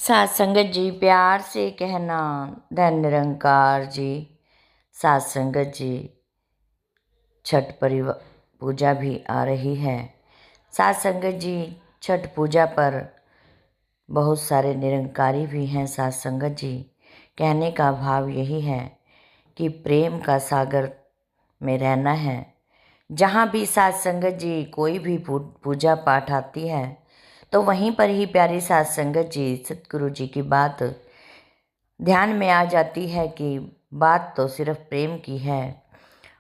सात संगत जी प्यार से कहना, धन निरंकार जी। सात संगत जी, छठ पूजा भी आ रही है। सात संगत जी, छठ पूजा पर बहुत सारे निरंकारी भी हैं। सात संगत जी, कहने का भाव यही है कि प्रेम का सागर में रहना है। जहाँ भी सात संगत जी कोई भी पूजा पाठ आती है तो वहीं पर ही प्यारी सात संगत जी सतगुरु जी की बात ध्यान में आ जाती है कि बात तो सिर्फ प्रेम की है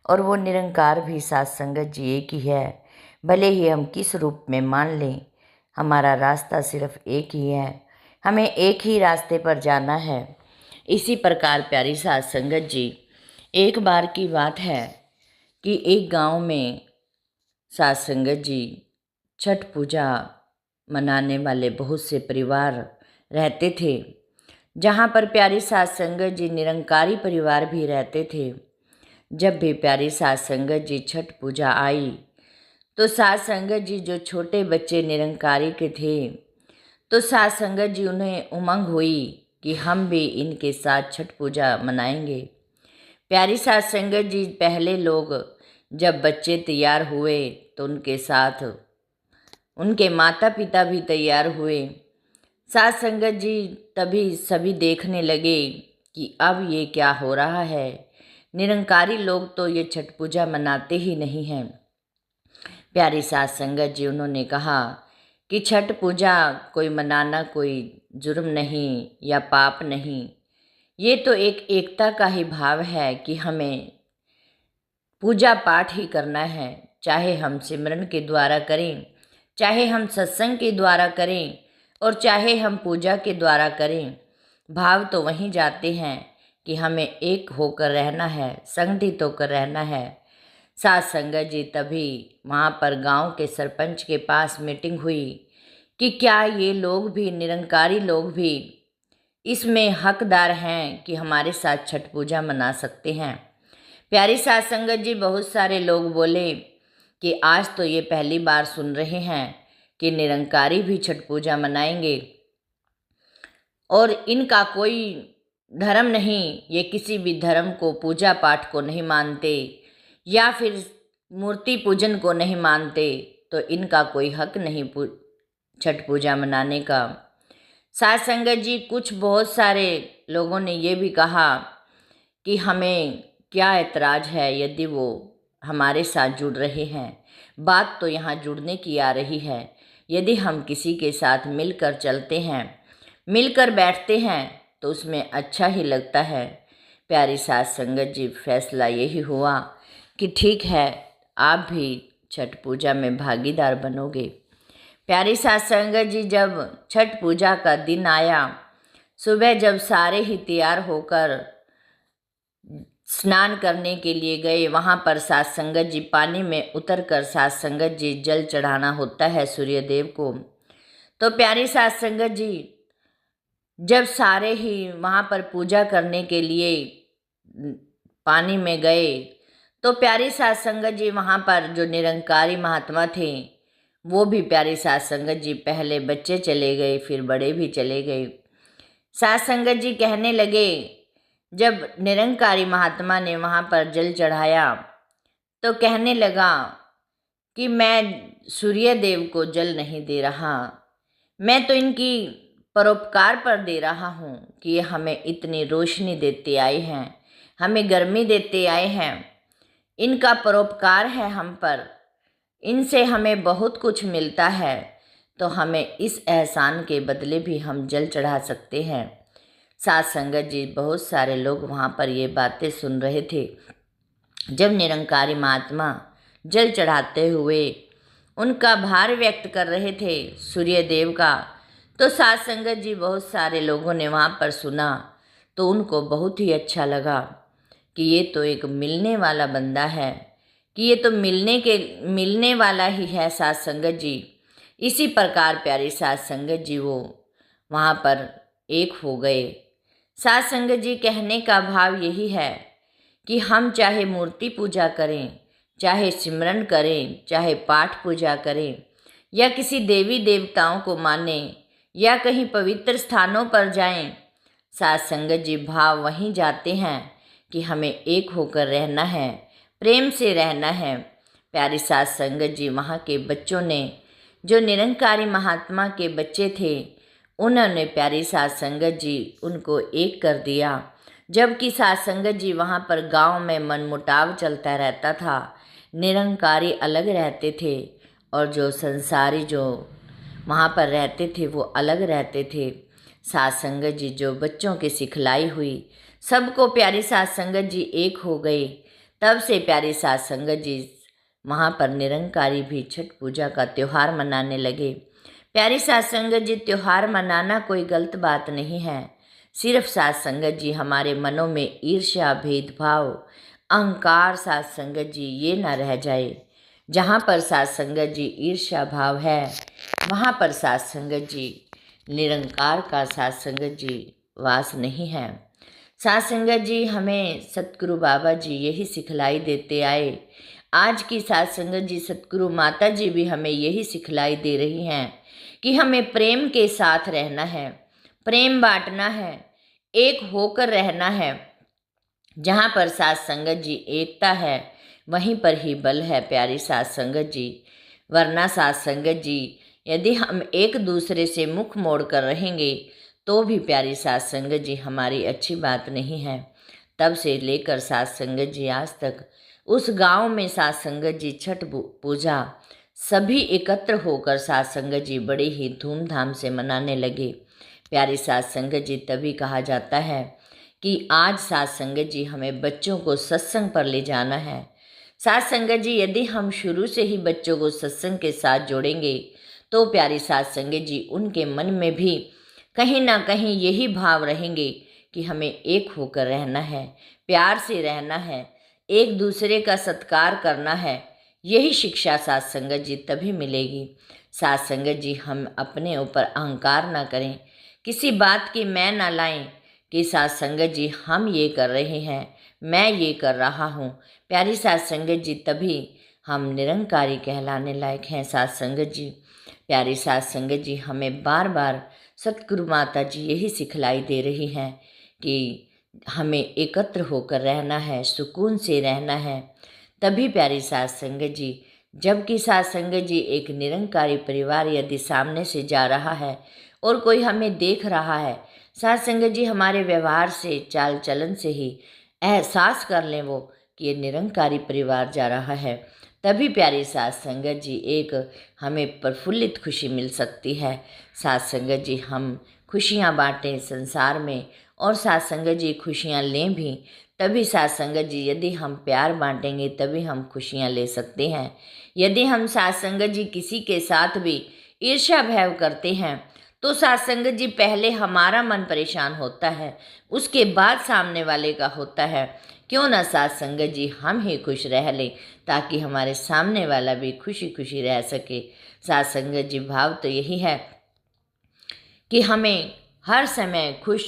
और वो निरंकार भी सात संगत जी एक ही है। भले ही हम किस रूप में मान लें, हमारा रास्ता सिर्फ एक ही है, हमें एक ही रास्ते पर जाना है। इसी प्रकार प्यारी सात संगत जी, एक बार की बात है कि एक गांव में सात संगत जी छठ पूजा मनाने वाले बहुत से परिवार रहते थे। जहाँ पर प्यारी सात संगत जी निरंकारी परिवार भी रहते थे। जब भी प्यारी सात संगत जी छठ पूजा आई तो सात संगत जी जो छोटे बच्चे निरंकारी के थे तो सात संगत जी उन्हें उमंग हुई कि हम भी इनके साथ छठ पूजा मनाएंगे। प्यारी सात संगत जी पहले लोग जब बच्चे तैयार हुए तो उनके साथ उनके माता पिता भी तैयार हुए। सात संगत जी तभी सभी देखने लगे कि अब ये क्या हो रहा है। निरंकारी लोग तो ये छठ पूजा मनाते ही नहीं हैं। प्यारी सात संगत जी उन्होंने कहा कि छठ पूजा कोई मनाना कोई जुर्म नहीं या पाप नहीं, ये तो एक एकता का ही भाव है कि हमें पूजा पाठ ही करना है। चाहे हम सिमरन के द्वारा करें, चाहे हम सत्संग के द्वारा करें और चाहे हम पूजा के द्वारा करें, भाव तो वहीं जाते हैं कि हमें एक होकर रहना है, संगठित होकर रहना है। सात संगत जी तभी वहाँ पर गांव के सरपंच के पास मीटिंग हुई कि क्या ये लोग भी निरंकारी लोग भी इसमें हकदार हैं कि हमारे साथ छठ पूजा मना सकते हैं। प्यारी सात संगत जी, बहुत सारे लोग बोले कि आज तो ये पहली बार सुन रहे हैं कि निरंकारी भी छठ पूजा मनाएंगे और इनका कोई धर्म नहीं, ये किसी भी धर्म को पूजा पाठ को नहीं मानते या फिर मूर्ति पूजन को नहीं मानते, तो इनका कोई हक नहीं छठ पूजा मनाने का। सात संगत जी, कुछ बहुत सारे लोगों ने ये भी कहा कि हमें क्या ऐतराज़ है यदि वो हमारे साथ जुड़ रहे हैं। बात तो यहाँ जुड़ने की आ रही है। यदि हम किसी के साथ मिलकर चलते हैं, मिलकर बैठते हैं तो उसमें अच्छा ही लगता है। प्यारी सात संगत जी, फैसला यही हुआ कि ठीक है, आप भी छठ पूजा में भागीदार बनोगे। प्यारी सात संगत जी, जब छठ पूजा का दिन आया, सुबह जब सारे ही तैयार होकर स्नान करने के लिए गए, वहाँ पर सात संगत जी पानी में उतरकर सात संगत जी जल चढ़ाना होता है सूर्य देव को। तो प्यारी सात संगत जी जब सारे ही वहाँ पर पूजा करने के लिए पानी में गए तो प्यारी सात संगत जी वहाँ पर जो निरंकारी महात्मा थे वो भी प्यारी सात संगत जी, पहले बच्चे चले गए फिर बड़े भी चले गए। सात संगत जी कहने लगे, जब निरंकारी महात्मा ने वहाँ पर जल चढ़ाया तो कहने लगा कि मैं सूर्य देव को जल नहीं दे रहा, मैं तो इनकी परोपकार पर दे रहा हूँ कि ये हमें इतनी रोशनी देते आए हैं, हमें गर्मी देते आए हैं। इनका परोपकार है हम पर, इनसे हमें बहुत कुछ मिलता है, तो हमें इस एहसान के बदले भी हम जल चढ़ा सकते हैं। सात संगत जी, बहुत सारे लोग वहाँ पर ये बातें सुन रहे थे। जब निरंकारी महात्मा जल चढ़ाते हुए उनका भार व्यक्त कर रहे थे सूर्य देव का, तो सात संगत जी, बहुत सारे लोगों ने वहाँ पर सुना तो उनको बहुत ही अच्छा लगा कि ये तो एक मिलने वाला बंदा है, कि ये तो मिलने वाला ही है सात संगत जी। इसी प्रकार प्यारी सात संगत जी वो वहाँ पर एक हो गए। सात संगत जी, कहने का भाव यही है कि हम चाहे मूर्ति पूजा करें, चाहे सिमरन करें, चाहे पाठ पूजा करें या किसी देवी देवताओं को मानें या कहीं पवित्र स्थानों पर जाएं, साथ संगत जी भाव वहीं जाते हैं कि हमें एक होकर रहना है, प्रेम से रहना है। प्यारी साथ संगत जी, वहाँ के बच्चों ने, जो निरंकारी महात्मा के बच्चे थे, उन्होंने प्यारी साथ संगत जी उनको एक कर दिया। जबकि साथ संगत जी वहाँ पर गांव में मनमुटाव चलता रहता था, निरंकारी अलग रहते थे और जो संसारी जो वहाँ पर रहते थे वो अलग रहते थे। साथ संगत जी जो बच्चों की सिखलाई हुई, सबको प्यारी साथ संगत जी एक हो गए। तब से प्यारी साथ संगत जी वहाँ पर निरंकारी भी छठ पूजा का त्यौहार मनाने लगे। प्यारी साथ संगत जी, त्यौहार मनाना कोई गलत बात नहीं है। सिर्फ साथ संगत जी हमारे मनों में ईर्ष्या, भेदभाव, अहंकार साथ संगत जी ये ना रह जाए। जहाँ पर साथ संगत जी ईर्ष्या भाव है, वहाँ पर साथ संगत जी निरंकार का साथ संगत जी वास नहीं है। साथ संगत जी हमें सतगुरु बाबा जी यही सिखलाई देते आए। आज की साथ संगत जी सतगुरु माता जी भी हमें यही सिखलाई दे रही हैं कि हमें प्रेम के साथ रहना है, प्रेम बांटना है, एक होकर रहना है। जहाँ पर साथ संगत जी एकता है, वहीं पर ही बल है प्यारी साथ संगत जी। वरना साथ संगत जी यदि हम एक दूसरे से मुख मोड़ कर रहेंगे तो भी प्यारी साथ संगत जी हमारी अच्छी बात नहीं है। तब से लेकर साथ संगत जी आज तक उस गांव में साथ संगत जी छठ पूजा सभी एकत्र होकर साथ संगत जी बड़े ही धूमधाम से मनाने लगे। प्यारी साथ संगत जी तभी कहा जाता है कि आज साथ संगत जी हमें बच्चों को सत्संग पर ले जाना है। साथ संगत जी यदि हम शुरू से ही बच्चों को सत्संग के साथ जोड़ेंगे तो प्यारी साथ संगत जी उनके मन में भी कहीं ना कहीं यही भाव रहेंगे कि हमें एक होकर रहना है, प्यार से रहना है, एक दूसरे का सत्कार करना है। यही शिक्षा साथ संगत जी तभी मिलेगी। साथ संगत जी हम अपने ऊपर अहंकार ना करें, किसी बात की मैं ना लाएं कि साथ संगत जी हम ये कर रहे हैं, मैं ये कर रहा हूँ। प्यारी साथ संगत जी तभी हम निरंकारी कहलाने लायक हैं। साथ संगत जी, प्यारी साथ संगत जी हमें बार बार सतगुरु माता जी यही सिखलाई दे रही हैं कि हमें एकत्र होकर रहना है, सुकून से रहना है। तभी प्यारी साथ संगत जी, जबकि साथ संगत जी एक निरंकारी परिवार यदि सामने से जा रहा है और कोई हमें देख रहा है, साथ संगत जी हमारे व्यवहार से, चाल चलन से ही एहसास कर लें वो कि ये निरंकारी परिवार जा रहा है, तभी प्यारी साथ संगत जी एक हमें प्रफुल्लित खुशी मिल सकती है। साथ संगत जी हम खुशियाँ बांटें संसार में और साथ संगत जी खुशियाँ लें भी। तभी साथ संगत जी यदि हम प्यार बांटेंगे तभी हम खुशियाँ ले सकते हैं। यदि हम साथ संगत जी किसी के साथ भी ईर्ष्या भाव करते हैं तो साथ संगत जी पहले हमारा मन परेशान होता है, उसके बाद सामने वाले का होता है। क्यों ना साथ संगत जी हम ही खुश रह लें ताकि हमारे सामने वाला भी खुशी खुशी रह सके। साथ संगत जी भाव तो यही है कि हमें हर समय खुश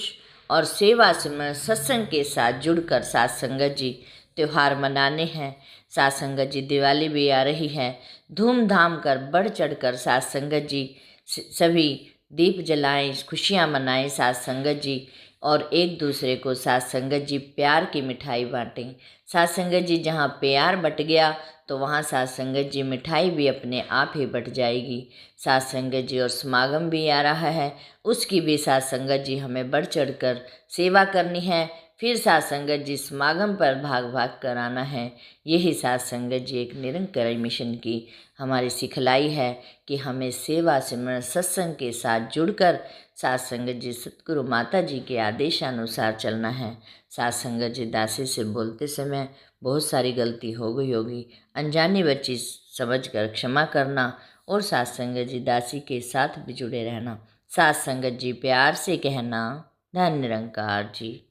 और सेवा सिमरन सत्संग के साथ जुड़कर साथ संगत जी त्यौहार मनाने हैं। साथ संगत जी दिवाली भी आ रही है, धूमधाम कर बढ़ चढ़ कर साथ संगत जी सभी दीप जलाएं, खुशियाँ मनाएं साथ संगत जी, और एक दूसरे को साथ संगत जी प्यार की मिठाई बांटें। साथ संगत जी जहाँ प्यार बट गया तो वहाँ साथ संगत जी मिठाई भी अपने आप ही बट जाएगी। साथ संगत जी और समागम भी आ रहा है, उसकी भी साथ संगत जी हमें बढ़ चढ़ कर सेवा करनी है। फिर साथ संगत जी समागम पर भाग भाग कर आना है। यही साथ संगत जी एक निरंकारी मिशन की हमारी सिखलाई है कि हमें सेवा सिमरन सत्संग के साथ जुड़कर साथ संगत जी सतगुरु माता जी के आदेशानुसार चलना है। साथ संगत जी दासी से बोलते समय बहुत सारी गलती हो गई होगी, अनजानी बच्ची समझकर क्षमा करना और साथ संगत जी दासी के साथ भी जुड़े रहना। साथ संगत जी प्यार से कहना, धन निरंकार जी।